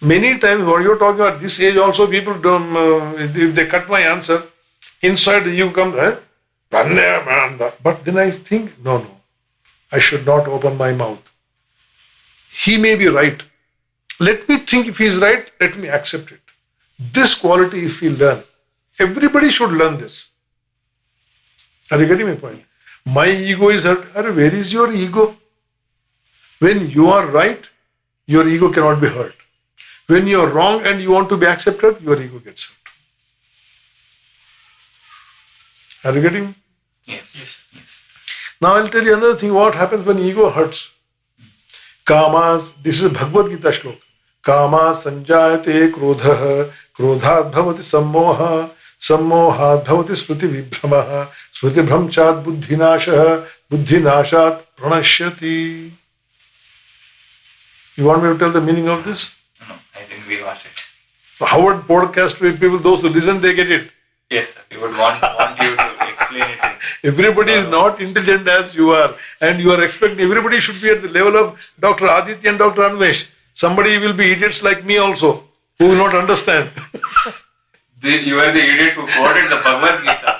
[SPEAKER 3] Many times, what you're talking about, this age also, people don't, if they cut my answer, inside you come, but then I think, no, I should not open my mouth. He may be right. Let me think if he is right, let me accept it. This quality, if we learn, everybody should learn this. Are you getting my point? My ego is hurt. Where is your ego? When you are right, your ego cannot be hurt. When you are wrong and you want to be accepted, your ego gets hurt. Are you getting me?
[SPEAKER 1] Yes.
[SPEAKER 3] Now I'll tell you another thing. What happens when ego hurts? Kamas, this is Bhagavad Gita shloka. Kama sanjayate krodha, krodhat bhavati sammoha, sammohat bhavati smriti vibhramaha, smriti bhramchat buddhinashah, buddhinashat pranashyati. You want me to tell the meaning of this?
[SPEAKER 1] No, I think we got it.
[SPEAKER 3] Howard podcast with people, those who listen, they get it.
[SPEAKER 1] Yes, sir. We would want you to explain it.
[SPEAKER 3] Everybody is not intelligent as you are, and you are expecting everybody should be at the level of Dr. Aditya and Dr. Anvesh. Somebody will be idiots like me also, who will not understand.
[SPEAKER 1] You are the idiot who quoted the Bhagavad Gita.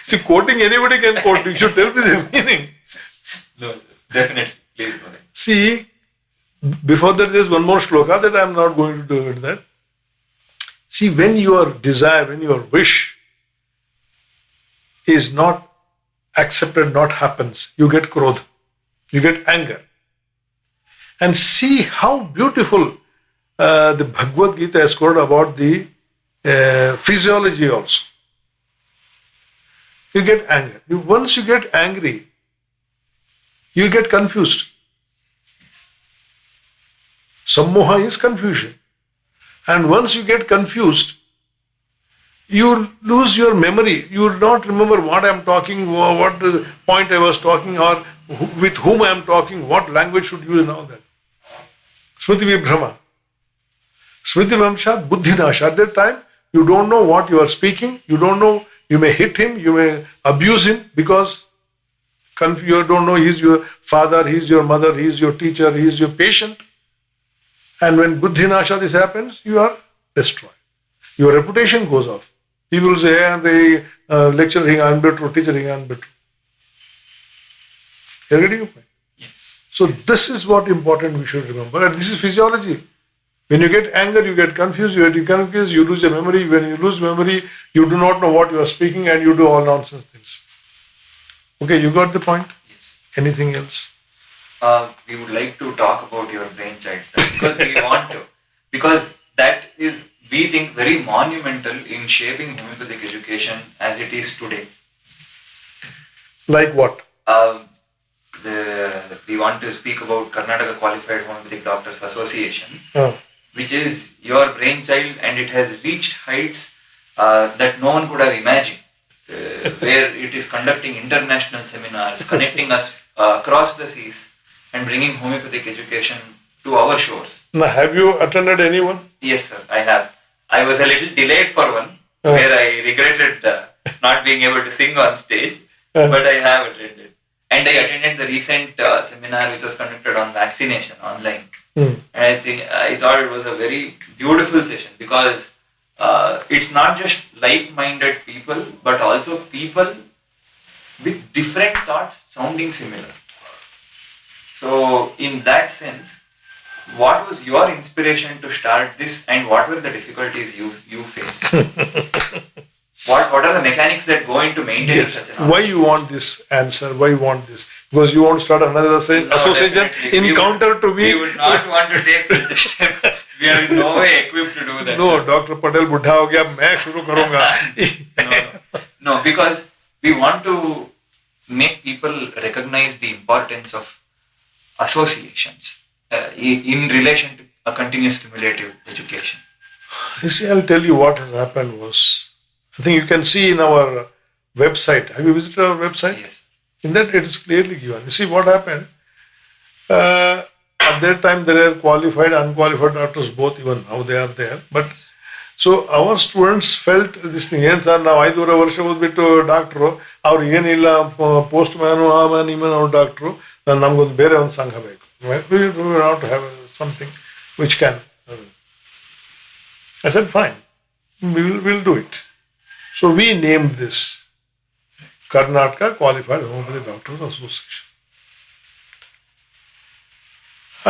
[SPEAKER 3] See, quoting anybody can quote. You should tell me the meaning.
[SPEAKER 1] No, sir. Definitely. Please go ahead.
[SPEAKER 3] See, before that, there's one more shloka that I'm not going to do it that. See, when your desire, when your wish is not accepted, not happens, you get krodha, you get anger. And see how beautiful the Bhagavad Gita has quoted about the physiology also. You get anger. Once you get angry, you get confused. Sammoha is confusion. And once you get confused, you lose your memory. You will not remember what I am talking, what the point I was talking, or with whom I am talking, what language should use and all that. Smriti vibhrama. Smriti vamshat buddhinasha. At that time, you don't know what you are speaking. You don't know, you may hit him, you may abuse him because you don't know he is your father, he is your mother, he is your teacher, he is your patient. And when buddhinasha this happens, you are destroyed. Your reputation goes off. People say, hey, lecturer hinga anbetru, teacher hinga anbetru. You're getting your point?
[SPEAKER 1] Yes.
[SPEAKER 3] So this is what important we should remember. And this is physiology. When you get anger, you get confused. You lose your memory. When you lose memory, you do not know what you are speaking and you do all nonsense things. Okay, you got the point?
[SPEAKER 1] Yes.
[SPEAKER 3] Anything else?
[SPEAKER 1] We would like to talk about your brainchild, sir, because we want to. Because that is, we think, very monumental in shaping homeopathic education as it is today.
[SPEAKER 3] Like what?
[SPEAKER 1] We want to speak about Karnataka Qualified Homeopathic Doctors Association,
[SPEAKER 3] Oh.
[SPEAKER 1] which is your brainchild, and it has reached heights that no one could have imagined, where it is conducting international seminars, connecting us across the seas, and bringing homeopathic education to our shores.
[SPEAKER 3] Now, have you attended anyone?
[SPEAKER 1] Yes, sir, I have. I was a little delayed for one, where I regretted not being able to sing on stage, but I have attended. And I attended the recent seminar which was conducted on vaccination online.
[SPEAKER 3] Hmm.
[SPEAKER 1] And I thought it was a very beautiful session because it's not just like-minded people, but also people with different thoughts sounding similar. So, in that sense, what was your inspiration to start this, and what were the difficulties you faced? What are the mechanics that go into maintaining
[SPEAKER 3] Yes.
[SPEAKER 1] such an
[SPEAKER 3] Why you want this answer? Why you want this? Because you want to start another association
[SPEAKER 1] definitely.
[SPEAKER 3] in counter to me.
[SPEAKER 1] We would not want to take such a step. We are in no way equipped to do that.
[SPEAKER 3] No,
[SPEAKER 1] sir.
[SPEAKER 3] Dr. Patel बुढ़ा हो गया मैं शुरू करूंगा.
[SPEAKER 1] No, because we want to make people recognize the importance of associations in relation to a continuous cumulative education.
[SPEAKER 3] You see, I'll tell you what has happened was, I think you can see in our website. Have you visited our website?
[SPEAKER 1] Yes.
[SPEAKER 3] In that it is clearly given. You see what happened? At that time there are qualified, unqualified doctors both, even now they are there. But so our students felt this thing, ಏನು sir ನಾವು 5 ವರ್ಷ ಓದ್ಬಿಟ್ಟು doctor ಅವ್ರು ಏನಿಲ್ಲ post man ಆ man ಈ man ಅವ್ರು doctor ನಮಗೊಂದು ಬೇರೆ ಒಂದು ಸಂಘ ಬೇಕು. We want to have something which can. I said, fine, we'll do it. So we named this Karnataka Qualified Homeopathy Doctors Association.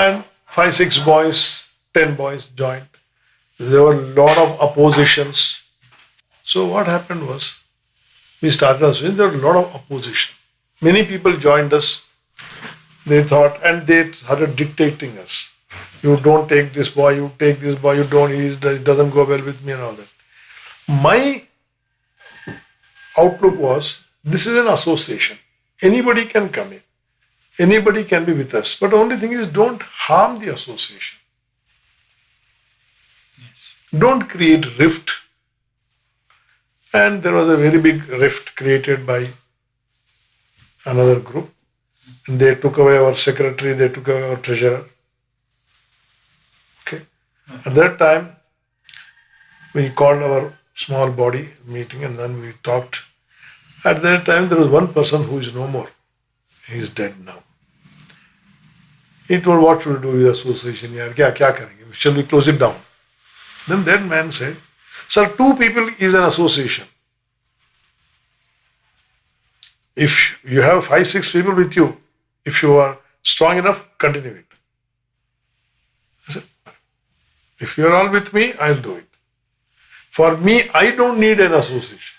[SPEAKER 3] And 5, 6 boys, 10 boys joined. There were a lot of oppositions. So what happened was, we started association, there were a lot of opposition. Many people joined us. They thought, and they started dictating us. You don't take this boy, you take this boy, you don't, he doesn't go well with me and all that. My outlook was, this is an association. Anybody can come in. Anybody can be with us. But the only thing is, don't harm the association. Don't create rift. And there was a very big rift created by another group. And they took away our secretary, they took away our treasurer. Okay. At that time, we called our small body meeting and then we talked. At that time, there was one person who is no more. He is dead now. He told, what should we do with the association? Yaar, kya karenge? Shall we close it down? Then that man said, sir, 2 people is an association. If you have 5, 6 people with you, if you are strong enough, continue it. I said, if you are all with me, I'll do it. For me, I don't need an association.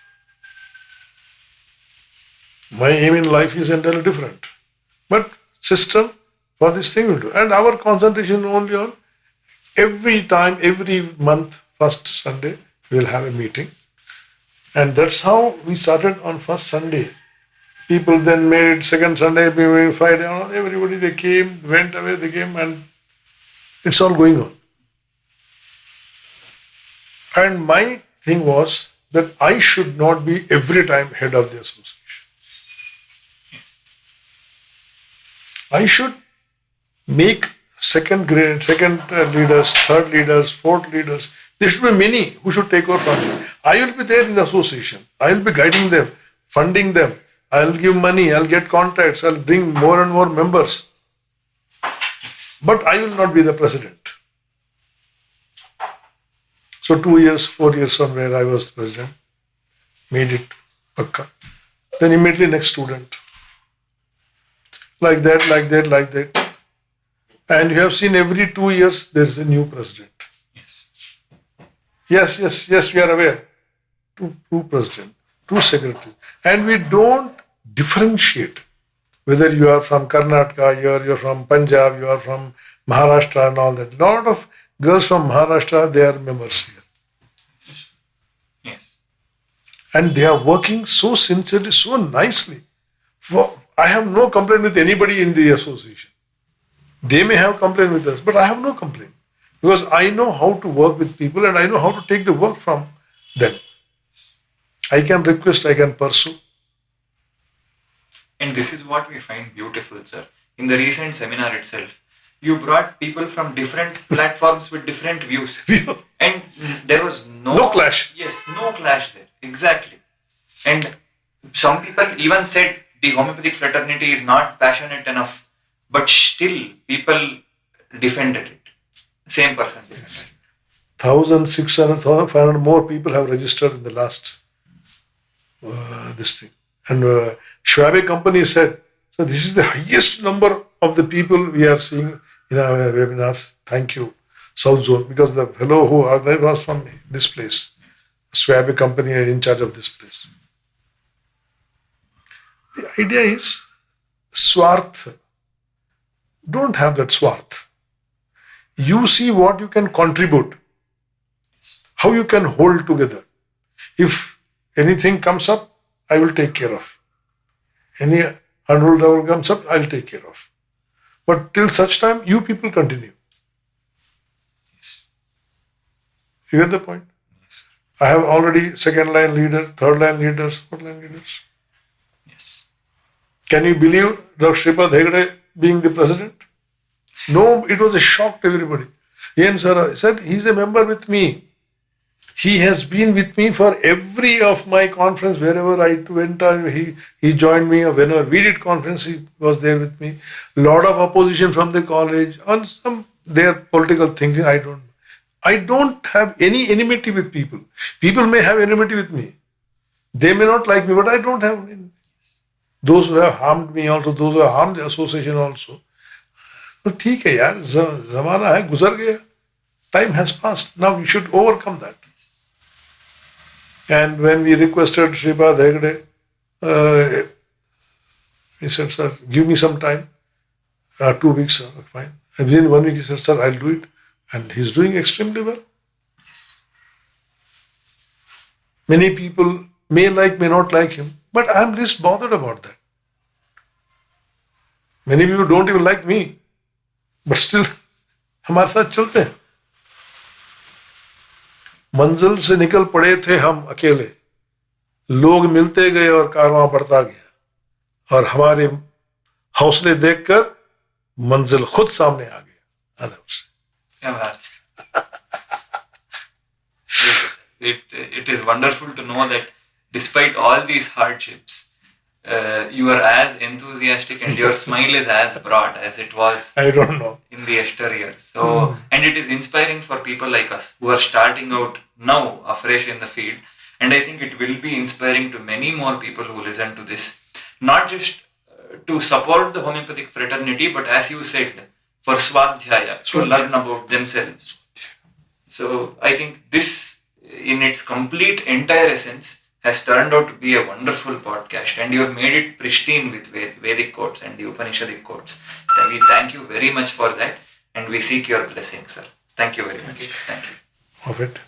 [SPEAKER 3] My aim in life is entirely different. But system for this thing will do. And our concentration only on every time, every month, first Sunday, we will have a meeting. And that's how we started on first Sunday. People then made it second Sunday, we made Friday, everybody, they came, went away, they came, and it's all going on. And my thing was that I should not be every time head of the association. I should make second leaders, third leaders, fourth leaders. There should be many who should take over from me. I will be there in the association. I will be guiding them, funding them. I'll give money, I'll get contacts, I'll bring more and more members. But I will not be the president. So 2 years, 4 years somewhere I was president. Made it pakka. Then immediately next student. Like that, like that, like that. And you have seen every 2 years there is a new president. Yes, we are aware. Two president, 2 secretaries. And we don't differentiate whether you are from Karnataka, you're from Punjab, you are from Maharashtra and all that. Lot of girls from Maharashtra, they are members here.
[SPEAKER 1] Yes.
[SPEAKER 3] And they are working so sincerely, so nicely. I have no complaint with anybody in the association. They may have complaint with us, but I have no complaint. Because I know how to work with people and I know how to take the work from them. I can request, I can pursue.
[SPEAKER 1] And this is what we find beautiful, sir. In the recent seminar itself, you brought people from different platforms with different views. And there was
[SPEAKER 3] No clash.
[SPEAKER 1] Yes, no clash there. Exactly. And some people even said the homeopathic fraternity is not passionate enough. But still, people defended it. Same person defended it.
[SPEAKER 3] 1,600, 1,500 more people have registered in the last this thing. And Schwabe company said, so this is the highest number of the people we are seeing in our webinars. Thank you, South Zone, because the fellow who organized was from this place. Schwabe company is in charge of this place. The idea is swarth. Don't have that swarth. You see what you can contribute, how you can hold together. If anything comes up, I will take care of. Any $100 comes up, I'll take care of. But till such time, you people continue. You get the point?
[SPEAKER 1] Yes,
[SPEAKER 3] I have already second line leader, third line leaders, fourth line leaders.
[SPEAKER 1] yes.
[SPEAKER 3] Can you believe Dr. Shripad Hegde being the president? No, it was a shock to everybody. Yen sir said, he's a member with me. He has been with me for every of my conference, wherever I went, he joined me, or whenever we did conference, he was there with me. Lot of opposition from the college on some their political thinking, I don't have any enmity with people. People may have enmity with me. They may not like me, but I don't have any. Those who have harmed me also, those who have harmed the association also. But ठीक है यार, ज़माना है, गुजर गया. Time has passed. Now we should overcome that. And when we requested Shripad Hegde, he said, sir, give me some time. 2 weeks, fine. And within 1 week, he said, sir, I'll do it. And he's doing extremely well. Many people may like, may not like him, but I'm least bothered about that. Many people don't even like me, but still, हमारे साथ चलते हैं. मंजिल से निकल पड़े थे हम अकेले, लोग मिलते गए और कारवां बढ़ता गया, और हमारे हौसले देखकर मंजिल खुद सामने आ गया.
[SPEAKER 1] It is wonderful to know that despite all these hardships, you are as enthusiastic and your smile is as broad as it was
[SPEAKER 3] I don't know.
[SPEAKER 1] in the yesteryears. So, and it is inspiring for people like us who are starting out now afresh in the field. And I think it will be inspiring to many more people who listen to this, not just to support the homeopathic fraternity, but as you said, for Swadhyaya, to learn about themselves. So I think this, in its complete entire essence, has turned out to be a wonderful podcast, and you have made it pristine with Vedic quotes and the Upanishadic quotes. Then we thank you very much for that, and we seek your blessings, sir. Thank you very much. Thank you.
[SPEAKER 3] Of it.